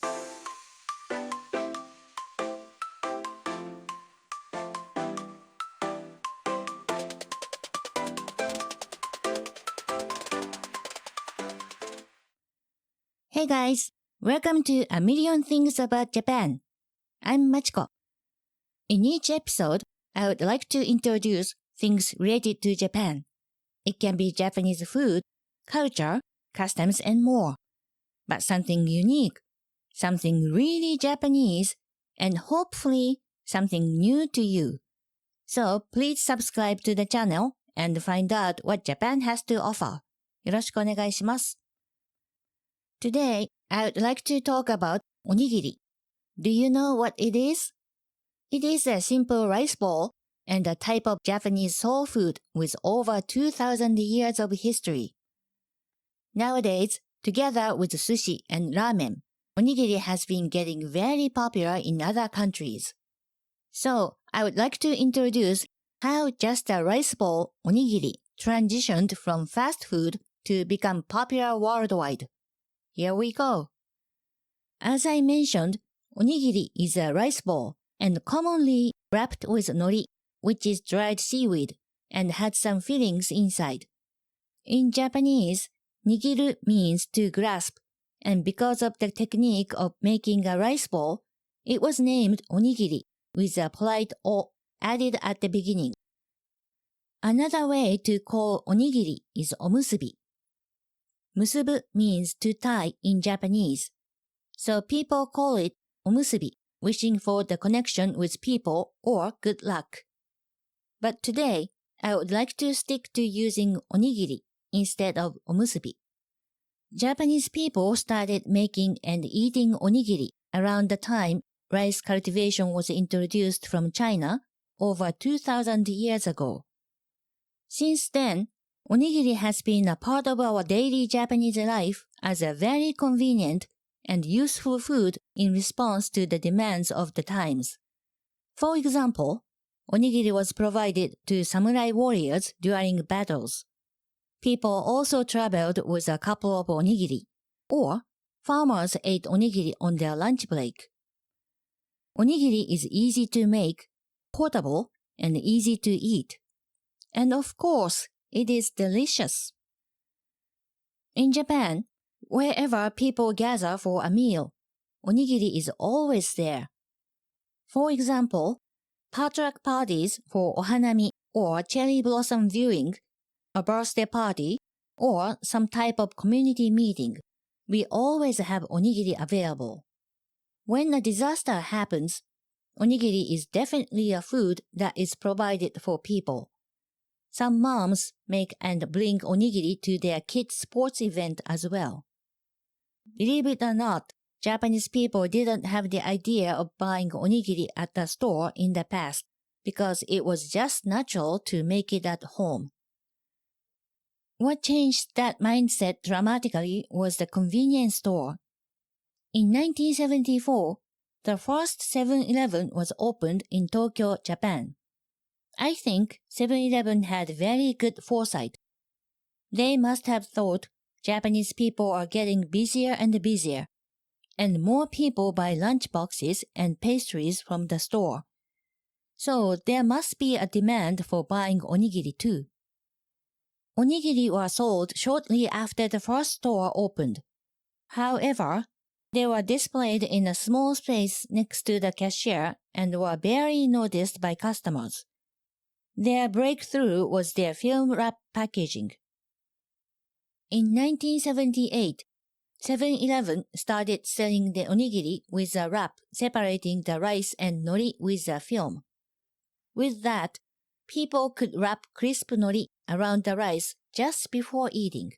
Hey guys, welcome to A Million Things About Japan. I'm Machiko. In each episode, I would like to introduce things related to Japan. It can be Japanese food, culture, customs, and more. But something unique, something really Japanese, and hopefully something new to you. So please subscribe to the channel and find out what Japan has to offer. よろしくお願いします。Today, I would like to talk about onigiri. Do you know what it is? It is a simple rice ball and a type of Japanese soul food with over 2,000 years of history. Nowadays, together with sushi and ramen, onigiri has been getting very popular in other countries. So, I would like to introduce how just a rice ball onigiri transitioned from fast food to become popular worldwide. Here we go. As I mentioned, onigiri is a rice ball and commonly wrapped with nori, which is dried seaweed, and had some fillings inside. In Japanese, nigiru means to grasp, and because of the technique of making a rice ball, it was named onigiri with a polite o added at the beginning. Another way to call onigiri is omusubi. Musubu means to tie in Japanese, so people call it omusubi, wishing for the connection with people or good luck. But today, I would like to stick to using onigiri instead of omusubi. Japanese people started making and eating onigiri around the time rice cultivation was introduced from China over 2,000 years ago. Since then, onigiri has been a part of our daily Japanese life as a very convenient and useful food in response to the demands of the times. For example, onigiri was provided to samurai warriors during battles. People also traveled with a couple of onigiri, or farmers ate onigiri on their lunch break. Onigiri is easy to make, portable, and easy to eat. And of course, it is delicious. In Japan, wherever people gather for a meal, onigiri is always there. For example, potluck parties for ohanami or cherry blossom viewing, a birthday party, or some type of community meeting, we always have onigiri available. When a disaster happens, onigiri is definitely a food that is provided for people. Some moms make and bring onigiri to their kids' sports event as well. Believe it or not, Japanese people didn't have the idea of buying onigiri at the store in the past because it was just natural to make it at home. What changed that mindset dramatically was the convenience store. In 1974, the first 7-Eleven was opened in Tokyo, Japan. I think 7-Eleven had very good foresight. They must have thought Japanese people are getting busier and busier, and more people buy lunch boxes and pastries from the store. So there must be a demand for buying onigiri too. Onigiri were sold shortly after the first store opened. However, they were displayed in a small space next to the cashier and were barely noticed by customers. Their breakthrough was their film wrap packaging. In 1978, 7-Eleven started selling the onigiri with a wrap separating the rice and nori with a film. With that, people could wrap crisp nori around the rice just before eating.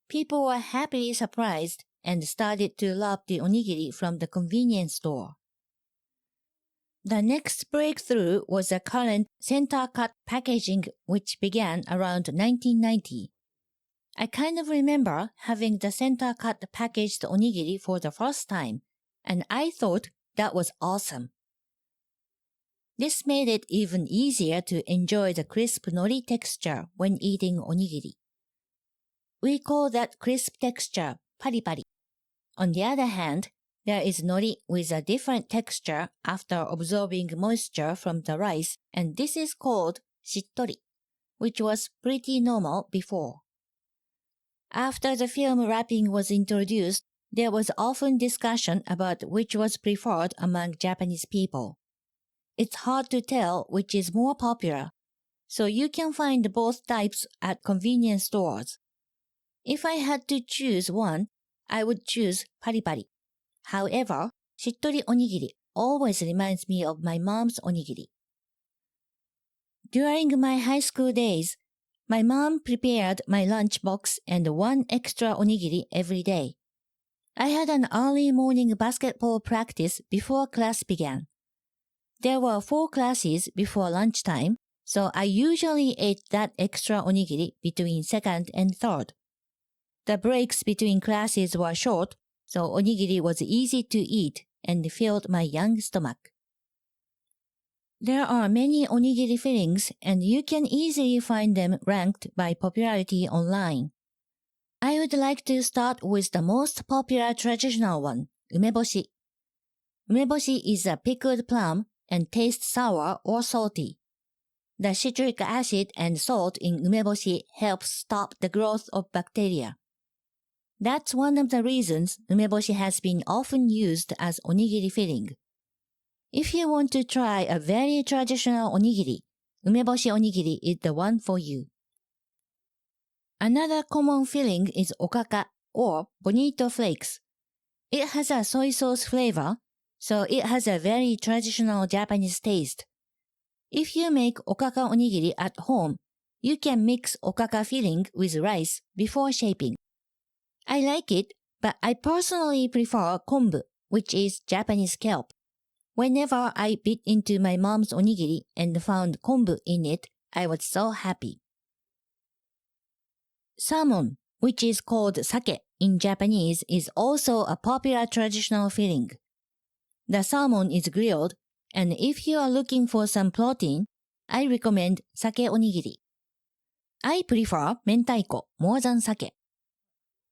People were happily surprised and started to love the onigiri from the convenience store. The next breakthrough was the current center-cut packaging, which began around 1990. I kind of remember having the center-cut packaged onigiri for the first time, and I thought that was awesome. This made it even easier to enjoy the crisp nori texture when eating onigiri. We call that crisp texture pari-pari. On the other hand, There is nori with a different texture after absorbing moisture from the rice, and this is called shittori, which was pretty normal before. After the film wrapping was introduced, there was often discussion about which was preferred among Japanese people. It's hard to tell which is more popular, so you can find both types at convenience stores. If I had to choose one, I would choose pari-pari. However, shittori onigiri always reminds me of my mom's onigiri. During my high school days, my mom prepared my lunchbox and one extra onigiri every day. I had an early morning basketball practice before class began. There were 4 classes before lunchtime, so I usually ate that extra onigiri between second and third. The breaks between classes were short, so onigiri was easy to eat and filled my young stomach. There are many onigiri fillings and you can easily find them ranked by popularity online. I would like to start with the most popular traditional one, umeboshi. Umeboshi is a pickled plum and tastes sour or salty. The citric acid and salt in umeboshi helps stop the growth of bacteria. That's one of the reasons umeboshi has been often used as onigiri filling. If you want to try a very traditional onigiri, umeboshi onigiri is the one for you. Another common filling is okaka or bonito flakes. It has a soy sauce flavor, so it has a very traditional Japanese taste. If you make okaka onigiri at home, you can mix okaka filling with rice before shaping. I like it, but I personally prefer kombu, which is Japanese kelp. Whenever I bit into my mom's onigiri and found kombu in it, I was so happy. Salmon, which is called sake in Japanese, is also a popular traditional filling. The salmon is grilled, and if you are looking for some protein, I recommend sake onigiri. I prefer mentaiko more than sake.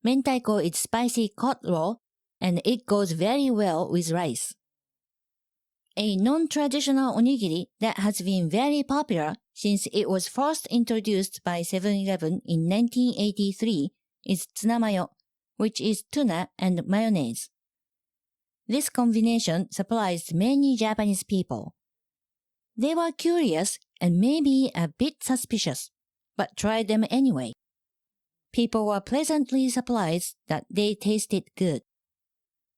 Mentaiko is spicy cod roll, and it goes very well with rice. A non-traditional onigiri that has been very popular since it was first introduced by 7-Eleven in 1983 is tsunamayo, which is tuna and mayonnaise. This combination surprised many Japanese people. They were curious and maybe a bit suspicious, but tried them anyway. People were pleasantly surprised that they tasted good.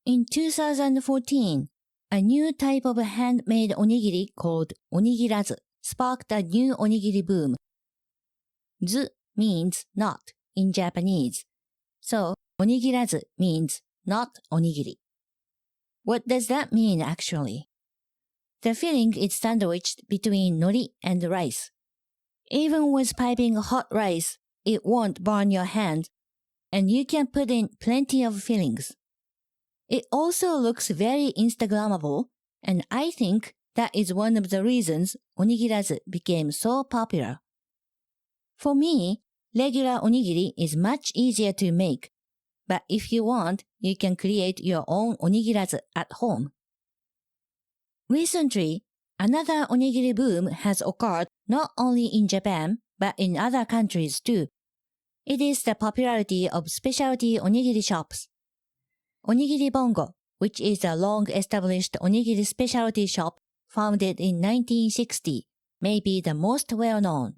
In 2014, a new type of handmade onigiri called onigirazu sparked a new onigiri boom. Zu means not in Japanese, so onigirazu means not onigiri. What does that mean actually? The filling is sandwiched between nori and rice. Even with piping hot rice, it won't burn your hand, and you can put in plenty of fillings. It also looks very Instagrammable, and I think that is one of the reasons onigirazu became so popular. For me, regular onigiri is much easier to make, but if you want, you can create your own onigirazu at home. Recently, another onigiri boom has occurred not only in Japan, but in other countries too. It is the popularity of specialty onigiri shops. Onigiri Bongo, which is a long-established onigiri specialty shop founded in 1960, may be the most well-known.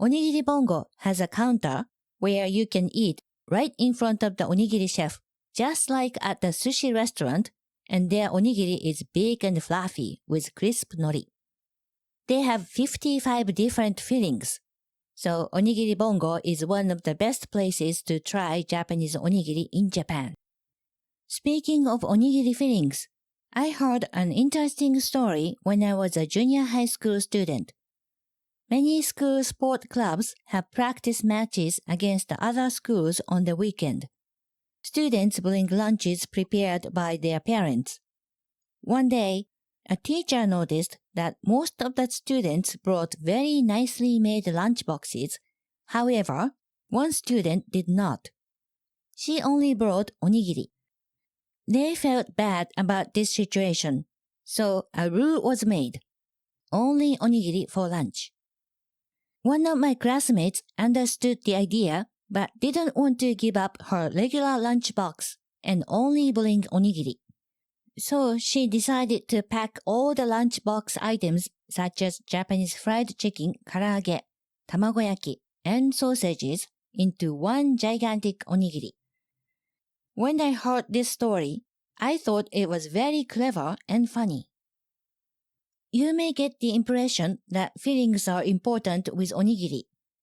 Onigiri Bongo has a counter where you can eat right in front of the onigiri chef, just like at the sushi restaurant, and their onigiri is big and fluffy with crisp nori. They have 55 different fillings, so Onigiri Bongo is one of the best places to try Japanese onigiri in Japan. Speaking of onigiri fillings, I heard an interesting story when I was a junior high school student. Many school sport clubs have practice matches against other schools on the weekend. Students bring lunches prepared by their parents. One day, a teacher noticed that most of the students brought very nicely made lunch boxes. However, one student did not. She only brought onigiri. They felt bad about this situation, so a rule was made. Only onigiri for lunch. One of my classmates understood the idea but didn't want to give up her regular lunchbox and only bring onigiri. So she decided to pack all the lunchbox items such as Japanese fried chicken, karaage, tamagoyaki, and sausages into one gigantic onigiri. When I heard this story, I thought it was very clever and funny. You may get the impression that fillings are important with onigiri,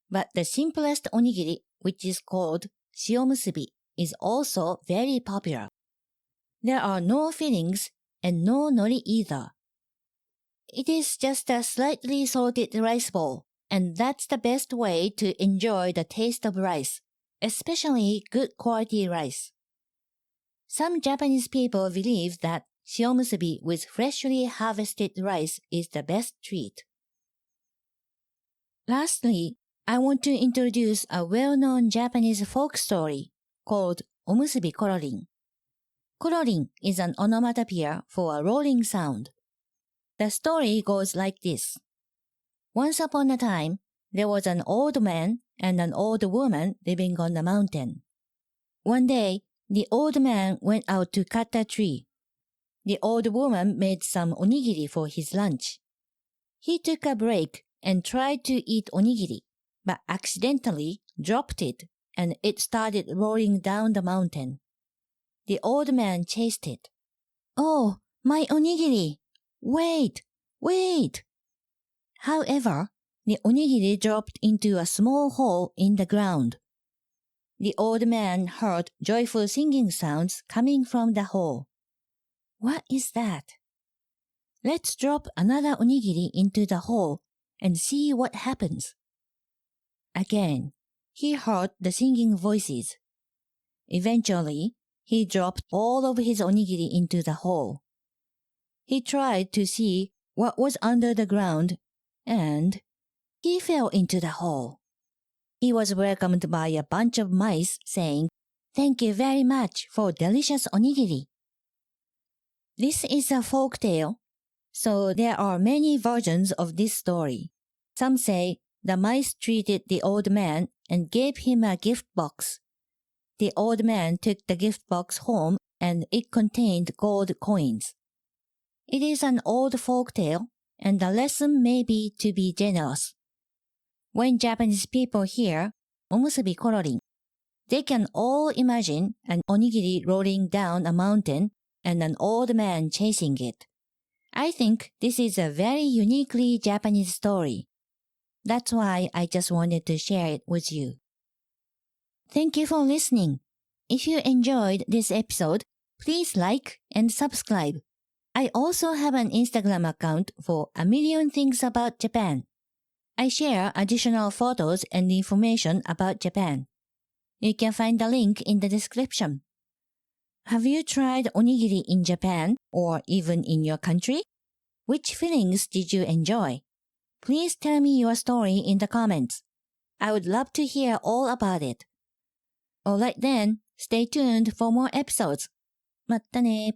but the simplest onigiri, which is called shiomusubi, is also very popular. There are no fillings and no nori either. It is just a slightly salted rice ball, and that's the best way to enjoy the taste of rice, especially good quality rice. Some Japanese people believe that shiomusubi with freshly harvested rice is the best treat. Lastly, I want to introduce a well-known Japanese folk story called Omusubi Kororin. Kororin is an onomatopoeia for a rolling sound. The story goes like this. Once upon a time, there was an old man and an old woman living on a mountain. One day, the old man went out to cut a tree. The old woman made some onigiri for his lunch. He took a break and tried to eat onigiri, but accidentally dropped it and it started rolling down the mountain. The old man chased it. "Oh, my onigiri! Wait! Wait!" However, the onigiri dropped into a small hole in the ground. The old man heard joyful singing sounds coming from the hole. What is that? Let's drop another onigiri into the hole and see what happens. Again, he heard the singing voices. Eventually, he dropped all of his onigiri into the hole. He tried to see what was under the ground, and he fell into the hole. He was welcomed by a bunch of mice saying, "Thank you very much for delicious onigiri." This is a folk tale, so there are many versions of this story. Some say the mice treated the old man and gave him a gift box. The old man took the gift box home and it contained gold coins. It is an old folk tale, and the lesson may be to be generous. When Japanese people hear omusubi kororin, they can all imagine an onigiri rolling down a mountain and an old man chasing it. I think this is a very uniquely Japanese story. That's why I just wanted to share it with you. Thank you for listening. If you enjoyed this episode, please like and subscribe. I also have an Instagram account for A Million Things About Japan. I share additional photos and information about Japan. You can find the link in the description. Have you tried onigiri in Japan or even in your country? Which fillings did you enjoy? Please tell me your story in the comments. I would love to hear all about it. Alright then, stay tuned for more episodes. まったね。